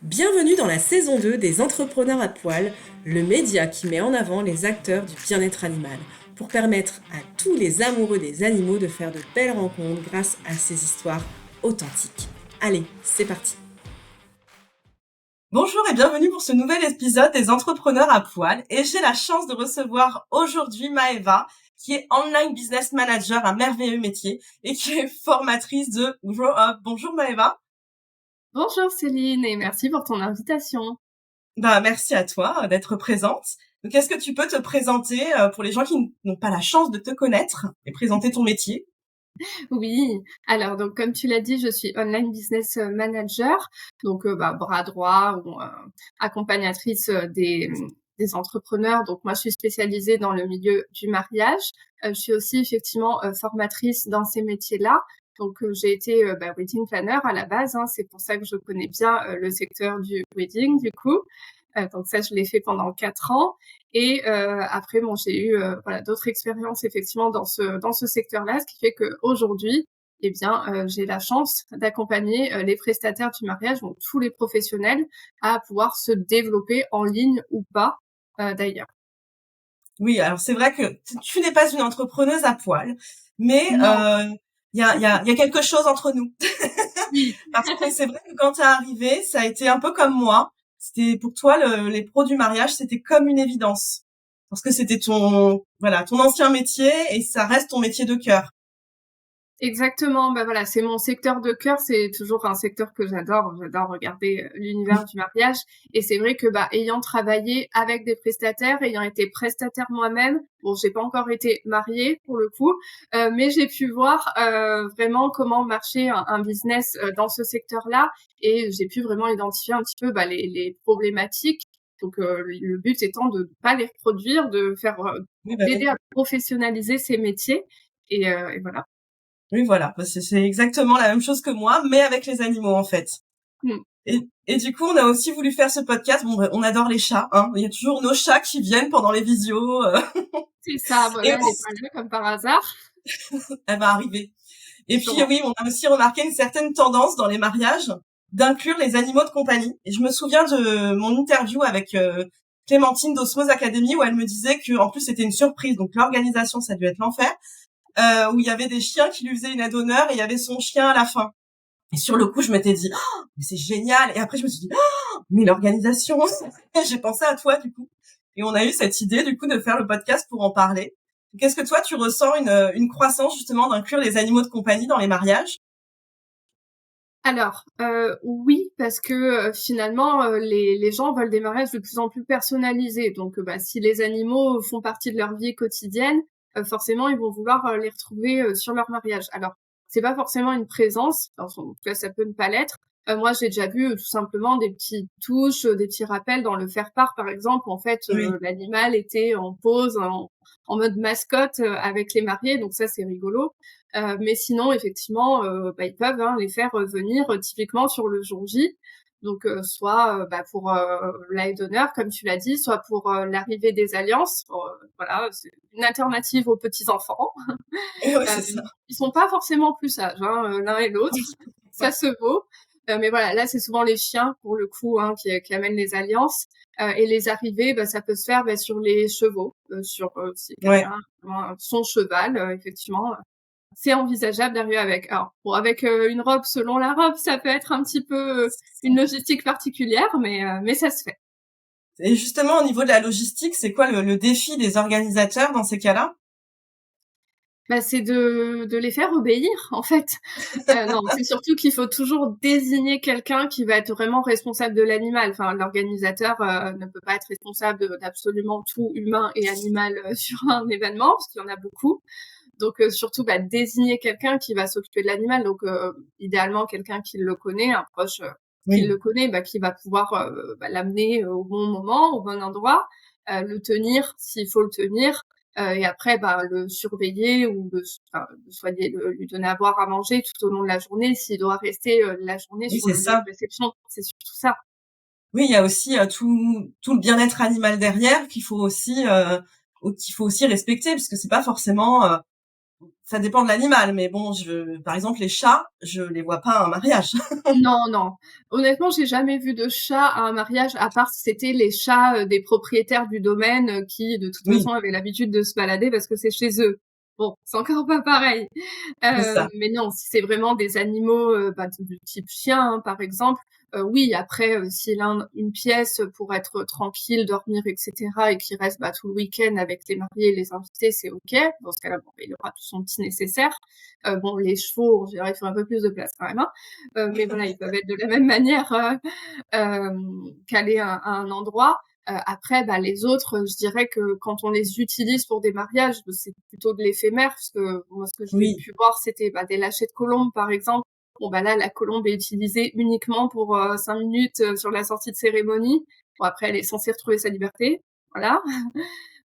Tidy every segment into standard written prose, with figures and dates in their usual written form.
Bienvenue dans la saison 2 des Entrepreneurs à poil, le média qui met en avant les acteurs du bien-être animal, pour permettre à tous les amoureux des animaux de faire de belles rencontres grâce à ces histoires authentiques. Allez, c'est parti. Bonjour et bienvenue pour ce nouvel épisode des Entrepreneurs à poil, et j'ai la chance de recevoir aujourd'hui Maëva, qui est Online Business Manager, un merveilleux métier, et qui est formatrice de Grow Up. Bonjour Maëva. Bonjour Céline et merci pour ton invitation. Merci à toi d'être présente. Donc, est-ce que tu peux te présenter pour les gens qui n'ont pas la chance de te connaître et présenter ton métier? Oui, alors donc comme tu l'as dit, je suis Online Business Manager, donc bras droit ou accompagnatrice des entrepreneurs. Donc moi, je suis spécialisée dans le milieu du mariage. Je suis aussi effectivement formatrice dans ces métiers-là. Donc j'ai été wedding planner à la base, hein, c'est pour ça que je connais bien le secteur du wedding du coup. Donc ça, je l'ai fait pendant 4 ans. Et après, bon, j'ai eu d'autres expériences effectivement dans ce secteur-là, ce qui fait qu'aujourd'hui, eh bien, j'ai la chance d'accompagner les prestataires du mariage, donc tous les professionnels, à pouvoir se développer en ligne ou pas, d'ailleurs. Oui, alors c'est vrai que tu n'es pas une entrepreneuse à poil, mais Non. il y a quelque chose entre nous. Parce que c'est vrai que quand t'es arrivée, ça a été un peu comme moi. C'était pour toi les pros du mariage, c'était comme une évidence. Parce que c'était ton ancien métier et ça reste ton métier de cœur. Exactement, voilà, c'est mon secteur de cœur, c'est toujours un secteur que j'adore. J'adore regarder l'univers du mariage, et c'est vrai que ayant travaillé avec des prestataires, ayant été prestataire moi-même, bon, j'ai pas encore été mariée pour le coup, mais j'ai pu voir vraiment comment marchait un business dans ce secteur-là, et j'ai pu vraiment identifier un petit peu les problématiques. Donc le but étant de pas les reproduire, de faire Oui, d'aider oui. à professionnaliser ces métiers, et voilà. Oui, voilà. C'est exactement la même chose que moi, mais avec les animaux, en fait. Mm. Et du coup, on a aussi voulu faire ce podcast. Bon, on adore les chats, hein. Il y a toujours nos chats qui viennent pendant les visios. C'est ça, Et voilà, elle est pas là comme par hasard. elle va arriver. Et puis Sûrement. oui, on a aussi remarqué une certaine tendance dans les mariages d'inclure les animaux de compagnie. Et je me souviens de mon interview avec Clémentine d'Osmose Academy, où elle me disait que en plus c'était une surprise, donc l'organisation ça a dû être l'enfer, où il y avait des chiens qui lui faisaient une aide d'honneur et il y avait son chien à la fin. Et sur le coup, je m'étais dit, oh, mais c'est génial. Et après, je me suis dit, oh, mais l'organisation, j'ai pensé à toi, du coup. Et on a eu cette idée, du coup, de faire le podcast pour en parler. Qu'est-ce que toi, tu ressens une croissance, justement, d'inclure les animaux de compagnie dans les mariages? Alors, oui, parce que finalement, les gens veulent des mariages de plus en plus personnalisés. Donc, si les animaux font partie de leur vie quotidienne, forcément, ils vont vouloir les retrouver sur leur mariage. Alors, c'est pas forcément une présence, en tout cas, ça peut ne pas l'être. Moi, j'ai déjà vu tout simplement des petites touches, des petits rappels dans le faire-part, par exemple. En fait, Oui, l'animal était en pause, en mode mascotte avec les mariés, donc ça, c'est rigolo. Mais sinon, effectivement, ils peuvent les faire venir typiquement sur le jour J. Donc, soit pour l'aide d'honneur, comme tu l'as dit, soit pour l'arrivée des alliances. Voilà, c'est une alternative aux petits-enfants. oui, Euh, c'est ça. Ils sont pas forcément plus sages, l'un et l'autre. Ça Ouais. se vaut. Mais voilà, là, c'est souvent les chiens, pour le coup, qui amènent les alliances. Et les arrivées, ça peut se faire sur les chevaux, sur si Ouais. quelqu'un a son cheval, effectivement. C'est envisageable d'arriver avec. Alors, bon, avec une robe, selon la robe, ça peut être un petit peu une logistique particulière, mais ça se fait. Et justement, au niveau de la logistique, c'est quoi le défi des organisateurs dans ces cas-là? C'est de les faire obéir, en fait. Non, c'est surtout qu'il faut toujours désigner quelqu'un qui va être vraiment responsable de l'animal. Enfin, l'organisateur ne peut pas être responsable d'absolument tout humain et animal sur un événement, parce qu'il y en a beaucoup. Donc surtout désigner quelqu'un qui va s'occuper de l'animal, donc idéalement quelqu'un qui le connaît, un proche qui Oui. le connaît, qui va pouvoir l'amener au bon moment, au bon endroit, le tenir s'il faut le tenir, et après le surveiller ou le soigner, lui donner à boire, à manger tout au long de la journée s'il doit rester la journée Oui, sur c'est le lieu de ça. réception. C'est surtout ça. Oui, il y a aussi tout le bien-être animal derrière qu'il faut aussi respecter, parce que c'est pas forcément ça dépend de l'animal, mais bon, par exemple, les chats, je les vois pas à un mariage. Non, non. Honnêtement, j'ai jamais vu de chat à un mariage, à part si c'était les chats des propriétaires du domaine qui, de toute Oui, façon, avaient l'habitude de se balader parce que c'est chez eux. Bon, c'est encore pas pareil. c'est ça. Mais non, si c'est vraiment des animaux du type chien, hein, par exemple, oui, après, s'il a une pièce pour être tranquille, dormir, etc., et qu'il reste tout le week-end avec les mariés et les invités, c'est OK. Dans ce cas-là, bon, il aura tout son petit nécessaire. Bon, les chevaux, je dirais, il faut un peu plus de place quand même, hein. Mais voilà, ils peuvent être de la même manière calés à un endroit. Après, les autres, je dirais que quand on les utilise pour des mariages, c'est plutôt de l'éphémère, parce que moi, ce que j'ai Oui. pu voir, c'était des lâchers de colombes, par exemple. Bon, là, la colombe est utilisée uniquement pour 5 minutes sur la sortie de cérémonie. Bon, après, elle est censée retrouver sa liberté. Voilà.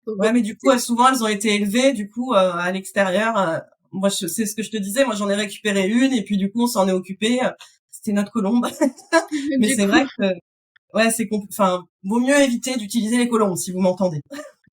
Donc, Ouais, bon, mais du coup, souvent, elles ont été élevées, du coup, à l'extérieur. Moi, c'est ce que je te disais. Moi, j'en ai récupéré une, et puis du coup, on s'en est occupé. C'était notre colombe. Mais du c'est coup, vrai que, ouais, enfin, vaut mieux éviter d'utiliser les colombes, si vous m'entendez.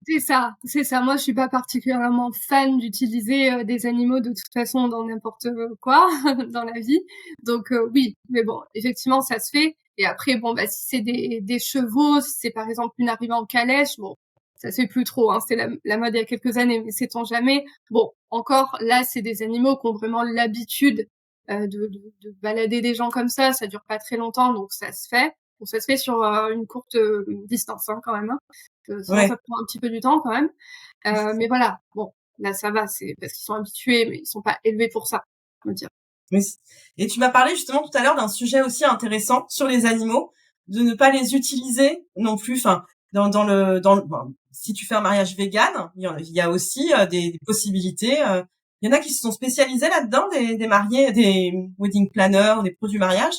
c'est ça, c'est ça. Moi, je suis pas particulièrement fan d'utiliser des animaux de toute façon dans n'importe quoi dans la vie. Donc oui, mais bon, effectivement, ça se fait. Et après, bon, si c'est des chevaux, si c'est par exemple une arrivée en calèche, bon, ça se fait plus trop. Hein. C'était la mode il y a quelques années, mais sait-on jamais. Bon, encore là, c'est des animaux qui ont vraiment l'habitude de balader des gens comme ça. Ça dure pas très longtemps, donc ça se fait. Bon, ça se fait sur une courte distance hein, quand même. Hein. Sinon, Ouais. ça prend un petit peu du temps quand même. Mais voilà, bon, là ça va, c'est parce qu'ils sont habitués, mais ils sont pas élevés pour ça, on va dire. Mais et tu m'as parlé justement tout à l'heure d'un sujet aussi intéressant sur les animaux, de ne pas les utiliser non plus. Enfin, bon, si tu fais un mariage vegan, il y a aussi des possibilités. Il y en a qui se sont spécialisés là-dedans, des mariés, des wedding planners, des pros du mariage.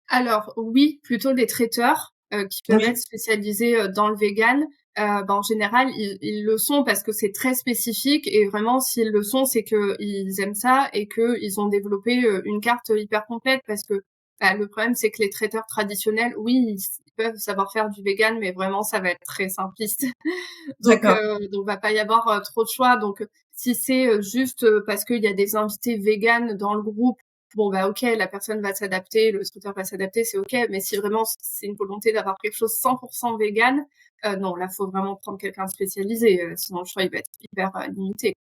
Alors oui, plutôt des traiteurs qui peuvent Oui, être spécialisés dans le vegan. En général, ils le sont parce que c'est très spécifique et vraiment, s'ils le sont, c'est que ils aiment ça et que ils ont développé une carte hyper complète parce que le problème, c'est que les traiteurs traditionnels, oui, ils peuvent savoir faire du vegan, mais vraiment, ça va être très simpliste. d'accord. Donc va pas y avoir trop de choix. Donc si c'est juste parce qu'il y a des invités véganes dans le groupe, bon ok, la personne va s'adapter, le traiteur va s'adapter, c'est ok. Mais si vraiment c'est une volonté d'avoir quelque chose 100% vegan, non, là faut vraiment prendre quelqu'un de spécialisé, sinon le choix il va être hyper limité.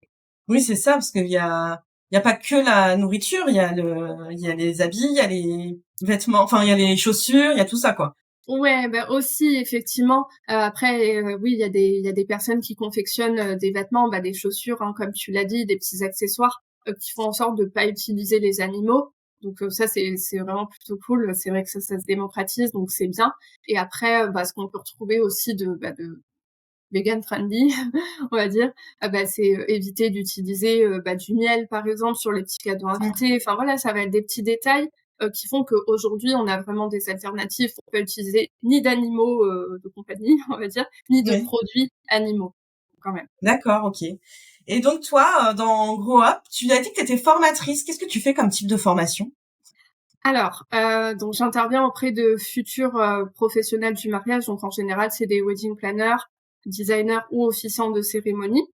Oui, c'est ça, parce qu'il y a pas que la nourriture, il y a les habits, il y a les vêtements, enfin, il y a les chaussures, il y a tout ça, quoi. Ouais, aussi effectivement. Après, oui, il y a des personnes qui confectionnent des vêtements, des chaussures, hein, comme tu l'as dit, des petits accessoires qui font en sorte de pas utiliser les animaux. Donc ça, c'est vraiment plutôt cool. C'est vrai que ça se démocratise, donc c'est bien. Et après, ce qu'on peut retrouver aussi de vegan friendly, on va dire, c'est éviter d'utiliser du miel, par exemple, sur les petits cadeaux invités. Enfin voilà, ça va être des petits détails qui font qu'aujourd'hui, on a vraiment des alternatives pour pas utiliser ni d'animaux de compagnie, on va dire, ni de Oui. produits animaux, quand même. D'accord, ok. Et donc toi, dans Grow Up, tu as dit que tu étais formatrice. Qu'est-ce que tu fais comme type de formation? Alors, donc j'interviens auprès de futurs professionnels du mariage. Donc en général, c'est des wedding planners, designers ou officiants de cérémonie.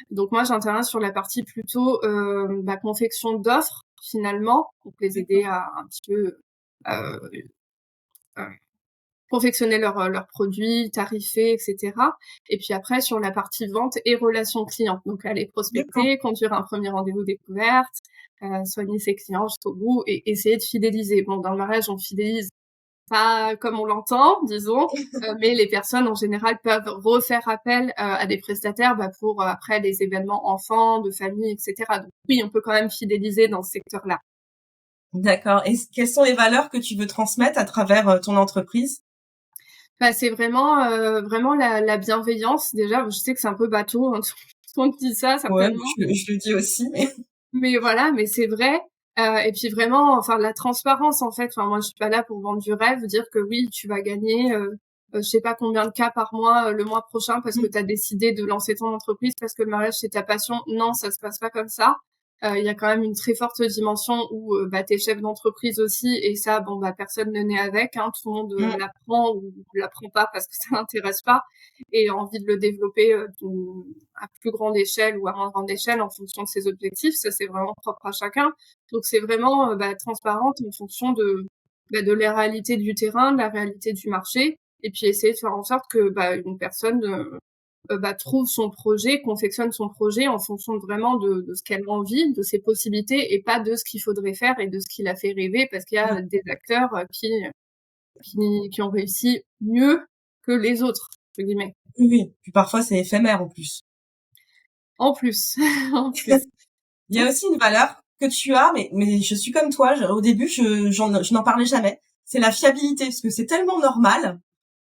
Donc moi, j'interviens sur la partie plutôt confection d'offres finalement, pour les aider à un petit peu euh, euh, confectionner leurs produits, tarifer, etc. Et puis après, sur la partie vente et relations clients. Donc aller D'accord. prospecter, conduire un premier rendez-vous découverte, soigner ses clients jusqu'au bout et essayer de fidéliser. Bon, dans le mariage, on fidélise pas comme on l'entend, disons, mais les personnes en général peuvent refaire appel à des prestataires pour après des événements enfants, de famille, etc. Donc oui, on peut quand même fidéliser dans ce secteur-là. D'accord. Et quelles sont les valeurs que tu veux transmettre à travers ton entreprise? C'est vraiment la bienveillance. Déjà, je sais que c'est un peu bateau hein, tout le monde dit ça Ouais, certainement, je le dis aussi, mais mais voilà, mais c'est vrai. Et puis vraiment, enfin la transparence en fait. Enfin moi, je suis pas là pour vendre du rêve, dire que oui, tu vas gagner, je sais pas combien de cas par mois le mois prochain parce que tu as décidé de lancer ton entreprise parce que le mariage c'est ta passion. Non, ça se passe pas comme ça. il y a quand même une très forte dimension où t'es chef d'entreprise aussi, et ça, personne ne naît avec, hein, tout le monde l'apprend ou l'apprend pas parce que ça l'intéresse pas, et a envie de le développer à plus grande échelle ou à moins grande échelle en fonction de ses objectifs. Ça, c'est vraiment propre à chacun. Donc c'est vraiment transparente en fonction de la réalité du terrain, de la réalité du marché, et puis essayer de faire en sorte que une personne trouve son projet, confectionne son projet en fonction vraiment de ce qu'elle a envie, de ses possibilités, et pas de ce qu'il faudrait faire et de ce qui la fait rêver, parce qu'il y a des acteurs qui ont réussi mieux que les autres, entre guillemets. Oui. Puis parfois, c'est éphémère en plus. En plus. En plus. Il y a aussi une valeur que tu as, mais je suis comme toi. Au début, je n'en parlais jamais. C'est la fiabilité, parce que c'est tellement normal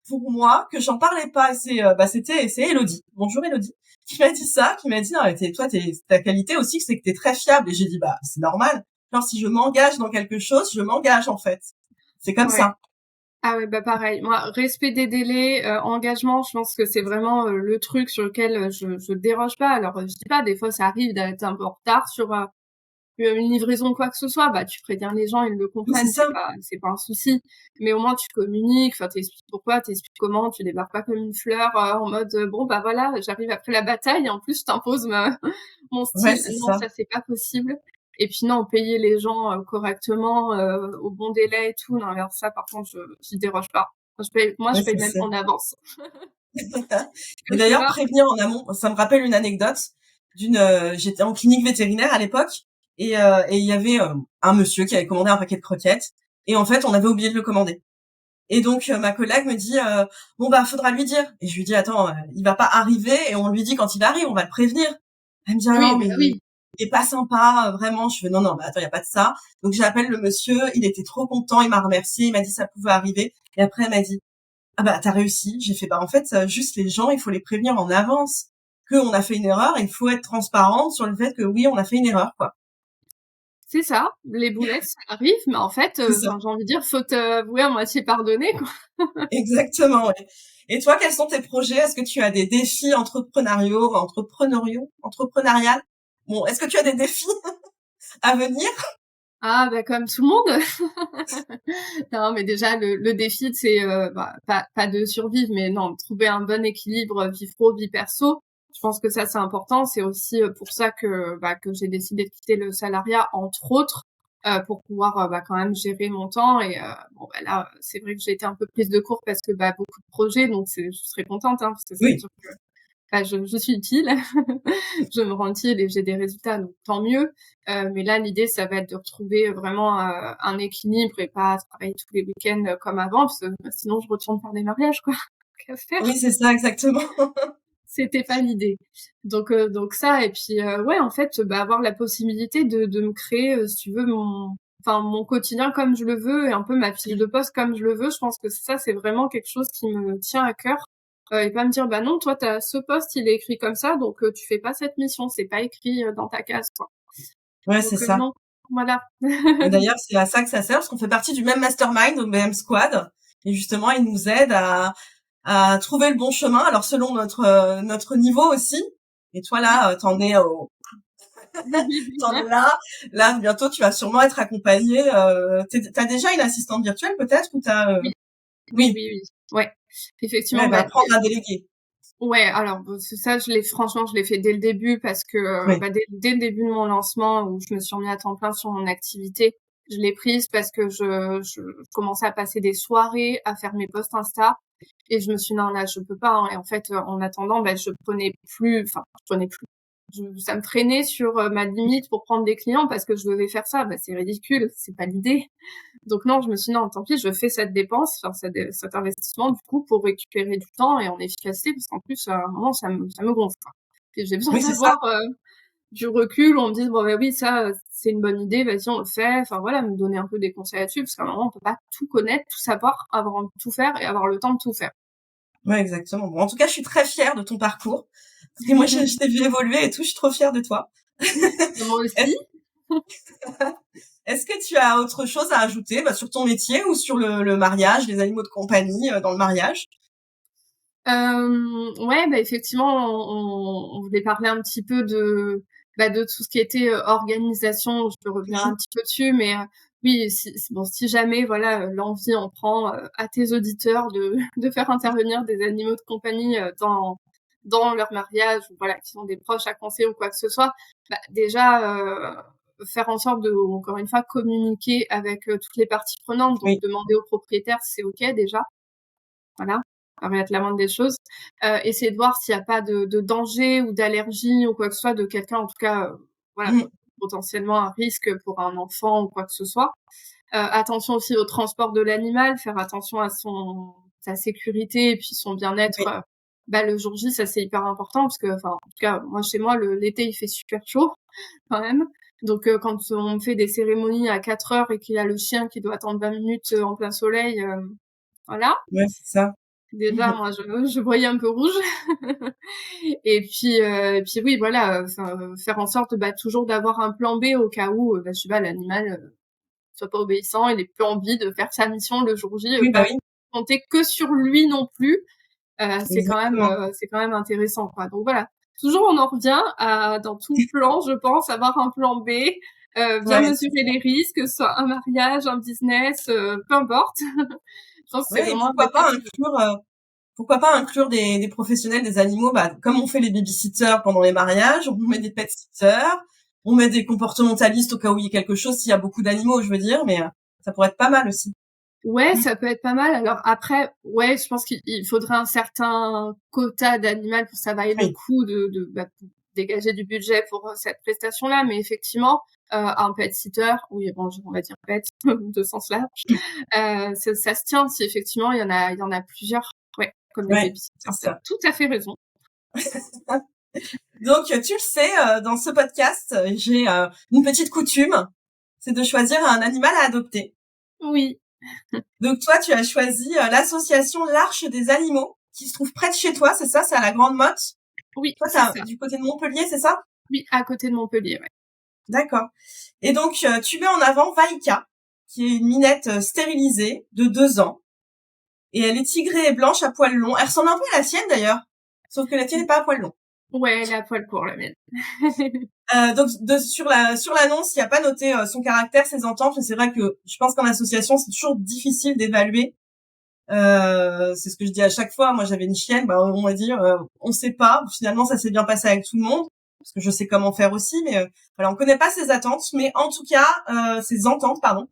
pour moi que j'en parlais pas. Et c'est Elodie. Bonjour Elodie, qui m'a dit ça, qui m'a dit non, ta qualité aussi, c'est que t'es très fiable. Et j'ai dit c'est normal. Genre si je m'engage dans quelque chose, je m'engage en fait. C'est comme ça. Ah ouais, pareil. Moi, respect des délais, engagement, je pense que c'est vraiment le truc sur lequel je déroge pas. Alors, je dis pas, des fois, ça arrive d'être un peu en retard sur une livraison, quoi que ce soit. Tu préviens les gens, ils le comprennent, c'est pas un souci. Mais au moins, tu communiques, t'expliques pourquoi, t'expliques comment, tu débarques pas comme une fleur en mode voilà, j'arrive après la bataille et en plus, je t'impose mon style. Ça, c'est pas possible. Et puis non, payer les gens correctement, au bon délai et tout. Non, alors ça, par contre, je déroge pas. Je paye même en avance. Et d'ailleurs, prévenir en amont, ça me rappelle une anecdote j'étais en clinique vétérinaire à l'époque, et il y avait un monsieur qui avait commandé un paquet de croquettes, et en fait, on avait oublié de le commander. Et donc, ma collègue me dit, faudra lui dire. Et je lui dis, attends, il va pas arriver, et on lui dit quand il arrive, on va le prévenir. Elle me dit, oui. Il est pas sympa, vraiment. Je fais, non, attends, il y a pas de ça. Donc, j'appelle le monsieur, il était trop content, il m'a remercié, il m'a dit ça pouvait arriver. Et après, elle m'a dit, t'as réussi. J'ai fait, en fait, juste les gens, il faut les prévenir en avance qu'on a fait une erreur, et il faut être transparente sur le fait que oui, on a fait une erreur, quoi. C'est ça, les boulettes, ça arrive, mais en fait, j'ai envie de dire, faut avouer à moitié pardonner, quoi. Exactement, ouais. Et toi, quels sont tes projets? Est-ce que tu as des défis entrepreneurial? Bon, est-ce que tu as des défis à venir? Ah, comme tout le monde. Non, mais déjà, le défi, c'est pas de survivre, mais non, trouver un bon équilibre vie pro, vie perso. Je pense que ça, c'est important. C'est aussi pour ça que j'ai décidé de quitter le salariat, entre autres, pour pouvoir quand même gérer mon temps. Et là, c'est vrai que j'ai été un peu prise de court parce que beaucoup de projets, donc je serais contente, hein, parce que ça veut dire que je suis utile, je me rends utile et j'ai des résultats, donc tant mieux. Mais là, l'idée, ça va être de retrouver vraiment un équilibre et pas travailler tous les week-ends comme avant, parce que sinon, je retourne faire des mariages, quoi. Qu'à faire? Oui, c'est ça, exactement. C'était pas l'idée. Donc ça, et puis en fait, avoir la possibilité de me créer, si tu veux, mon quotidien comme je le veux, et un peu ma fiche de poste comme je le veux. Je pense que ça, c'est vraiment quelque chose qui me tient à cœur. Et pas me dire, non, toi, t'as ce poste, il est écrit comme ça, donc tu fais pas cette mission, c'est pas écrit dans ta case, quoi. Ouais, c'est ça. Non, voilà. Et d'ailleurs, c'est à ça que ça sert, parce qu'on fait partie du même mastermind, au BM Squad, et justement, il nous aide à trouver le bon chemin, alors selon notre niveau aussi. Et toi, là, t'en es là, bientôt, tu vas sûrement être accompagnée. T'as déjà une assistante virtuelle, peut-être, ou t'as... Oui. Ouais, effectivement. Ouais, apprendre à déléguer. Ouais, alors ça, franchement, je l'ai fait dès le début, parce que dès le début de mon lancement, où je me suis remis à temps plein sur mon activité, je l'ai prise parce que je commençais à passer des soirées à faire mes posts Insta, et je me suis dit, non, là, je peux pas, hein. Et en fait, en attendant, je prenais plus. Ça me freinait sur ma limite pour prendre des clients, parce que je devais faire ça. C'est ridicule, c'est pas l'idée. Donc non, je me suis dit, non, tant pis, je fais cette dépense, cet investissement, du coup, pour récupérer du temps et en efficacité, parce qu'en plus, à un moment, ça me gonfle, quoi. Et j'ai besoin d'avoir du recul, où on me dise, oui, ça, c'est une bonne idée, vas-y, on le fait. Enfin voilà, me donner un peu des conseils là-dessus, parce qu'à un moment, on peut pas tout connaître, tout savoir, avoir envie de tout faire et avoir le temps de tout faire. Ouais, exactement. Bon, en tout cas, je suis très fière de ton parcours. Parce que moi, je t'ai vu évoluer et tout, je suis trop fière de toi. Moi aussi. Est-ce que tu as autre chose à ajouter sur ton métier, ou sur le mariage, les animaux de compagnie dans le mariage? Ouais, effectivement, on voulait parler un petit peu de tout ce qui était organisation. Je peux revenir un petit peu dessus, mais oui, si jamais voilà l'envie en prend à tes auditeurs de faire intervenir des animaux de compagnie dans leur mariage, ou voilà, qui sont des proches à conseiller ou quoi que ce soit, déjà faire en sorte de, encore une fois, communiquer avec toutes les parties prenantes. Donc Oui. demander au propriétaire si c'est ok déjà, voilà, ça va être la moindre des choses. Essayer de voir s'il n'y a pas de danger ou d'allergie ou quoi que ce soit de quelqu'un, en tout cas, voilà, potentiellement un risque pour un enfant ou quoi que ce soit. Attention aussi au transport de l'animal, faire attention à sa sécurité et puis son bien-être. Oui. Le jour J, ça c'est hyper important parce que, enfin, en tout cas, moi chez moi, l'été il fait super chaud quand même. Donc quand on fait des cérémonies à 4 heures et qu'il y a le chien qui doit attendre 20 minutes en plein soleil, voilà. Ouais, c'est ça. Déjà, moi, je voyais un peu rouge. Et puis oui, voilà, faire en sorte, toujours d'avoir un plan B au cas où, je sais pas, l'animal soit pas obéissant, il ait plus envie de faire sa mission le jour J, Oui, bah pas oui, compter que sur lui non plus. exactement. C'est quand même intéressant, quoi. Donc voilà. Toujours, on en revient à, dans tout plan, je pense, avoir un plan B, bien Ouais, mesurer les risques, que ce soit un mariage, un business, peu importe. Je pense que c'est ouais, et vraiment des petits. pourquoi pas inclure des professionnels des animaux, comme on fait les babysitters pendant les mariages, on met des pet sitters, on met des comportementalistes au cas où il y a quelque chose, s'il y a beaucoup d'animaux, je veux dire, mais ça pourrait être pas mal aussi. Ouais, ça peut être pas mal. Alors après, ouais, je pense qu'il faudrait un certain quota d'animal pour que ça vaille le Oui, coup pour dégager du budget pour cette prestation-là. Mais effectivement, un pet sitter, oui, bon, on va dire pet de sens large, ça se tient si effectivement il y en a plusieurs. Ouais, comme les ouais, babysitters, c'est t'as ça. tout à fait raison. Donc, tu le sais, dans ce podcast, j'ai une petite coutume, c'est de choisir un animal à adopter. Oui, Donc, toi, tu as choisi l'association l'Arche des Animaux, qui se trouve près de chez toi, c'est ça? C'est à la Grande Motte. oui, Toi, c'est t'as ça. du côté de Montpellier, c'est ça? Oui, à côté de Montpellier, ouais. D'accord. Et donc, tu mets en avant Vaïka, qui est une minette stérilisée de 2 ans. Et elle est tigrée et blanche à poils longs. Elle ressemble un peu à la tienne, d'ailleurs. Sauf que la tienne n'est pas à poils longs. Ouais, la poil court, la mienne. Donc sur l'annonce, il n'y a pas noté son caractère, ses ententes. Mais c'est vrai que je pense qu'en association, c'est toujours difficile d'évaluer. C'est ce que je dis à chaque fois. Moi, j'avais une chienne, on va dire, on sait pas. Finalement, ça s'est bien passé avec tout le monde, parce que je sais comment faire aussi. Mais voilà, on connaît pas ses attentes, mais en tout cas, ses ententes, pardon.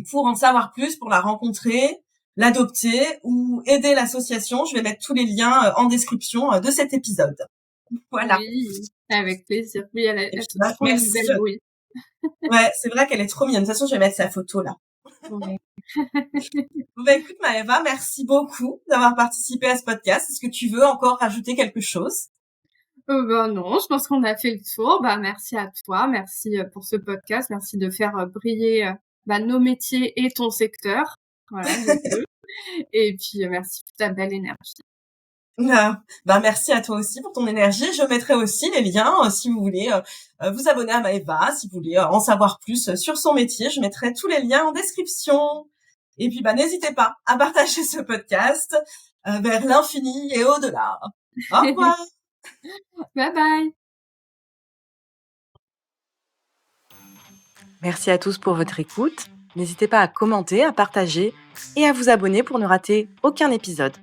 Pour en savoir plus, pour la rencontrer, l'adopter ou aider l'association, je vais mettre tous les liens en description de cet épisode. Voilà. Oui, avec plaisir. Oui, Et elle puis, a trop une merci. belle bouille. Ouais, c'est vrai qu'elle est trop mignonne. De toute façon, je vais mettre sa photo là. Ouais. Bon, écoute, Maëva, merci beaucoup d'avoir participé à ce podcast. Est-ce que tu veux encore rajouter quelque chose? Non, je pense qu'on a fait le tour. Merci à toi, merci pour ce podcast, merci de faire briller nos métiers et ton secteur. Voilà, les deux. Et puis merci pour ta belle énergie. Merci à toi aussi pour ton énergie. Je mettrai aussi les liens si vous voulez vous abonner à Maëva, si vous voulez en savoir plus sur son métier. Je mettrai tous les liens en description. Et puis, n'hésitez pas à partager ce podcast vers l'infini et au-delà. Au revoir. Bye bye. Merci à tous pour votre écoute. N'hésitez pas à commenter, à partager et à vous abonner pour ne rater aucun épisode.